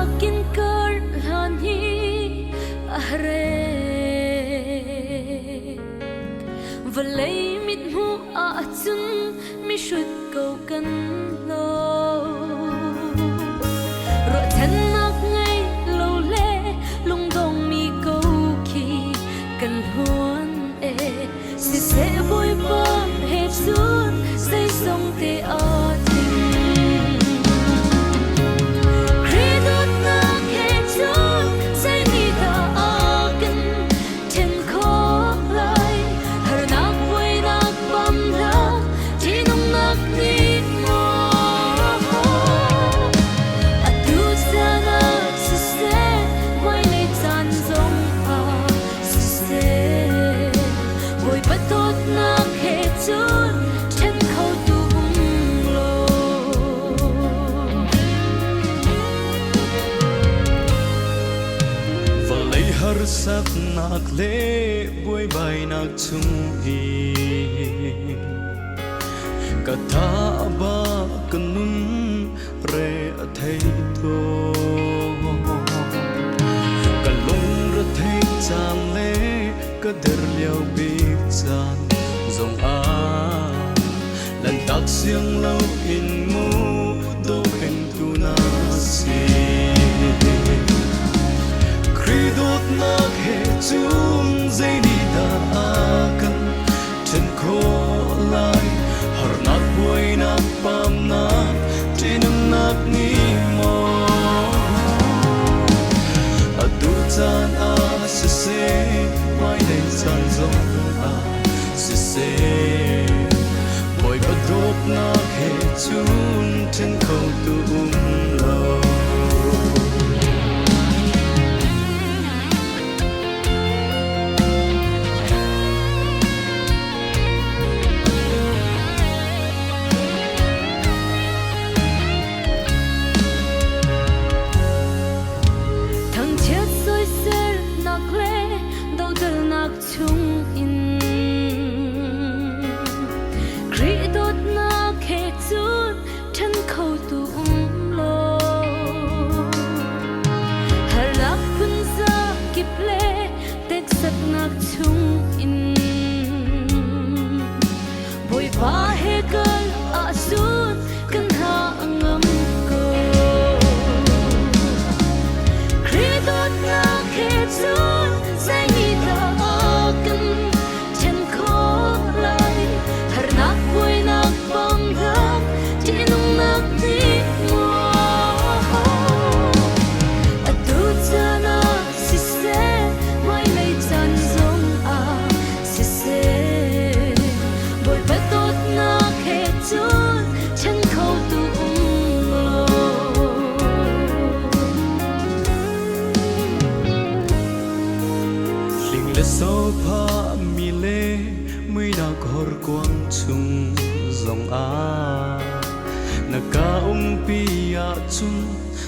sakin kerlani ahre Valay mit mu aatsun mi shut go kan lo Ro thân nak ngay lâu lê lung dong mi go ki kan huan e Si se vui ba he sun say song te a har sak nak le buai bai nak chung hi Kata ba kanun re thei to Kalung ra thei chan le kader liao bi chan zong a Lan tak siang lau in mu do hen tu na si Kridot nak he chung zay đi ta akan Trên khô lai har nak buhay nak pam nak Tinang nak ni mo Adu chan a si se Mai day chan zong a si se Boy badot nak he chung Trên khâu tu lâu chung in Kridot na khe chun Than khâu tu lo Halak phun sa kip le Tek sat nak chung in Boy ba he kal a sun Kan ha angam ko Kridot na khe chun Say ni ta Sao pha mi le mới đã hor quang chung dòng a na ka pi a chung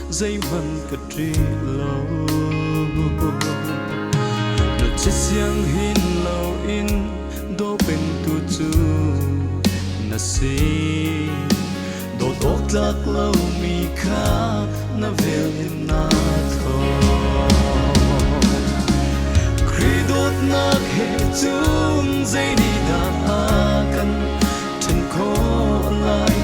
dây man ka tri lâu na chết siang hin lâu in do pen tu chu na si do tok lak lâu mi kha na vel na tho Kridot nak he chung zay đi ta akan Trên khô lai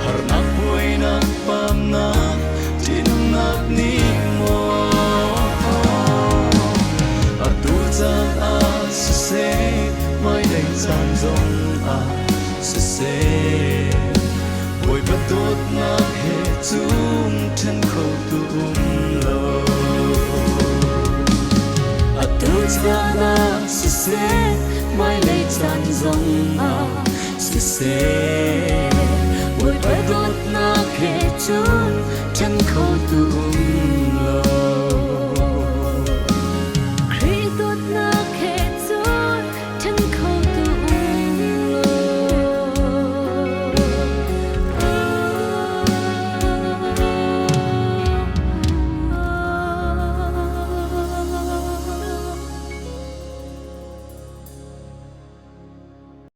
har nak buhay nak pam nak Tinang nak ni mo Atu chan a si se Mai day chan zong a si se Boy batot nak he chung Trên khâu tu lâu Sana si se mai lay chan zong a si se Boy badot na khe chun Chan khâu tu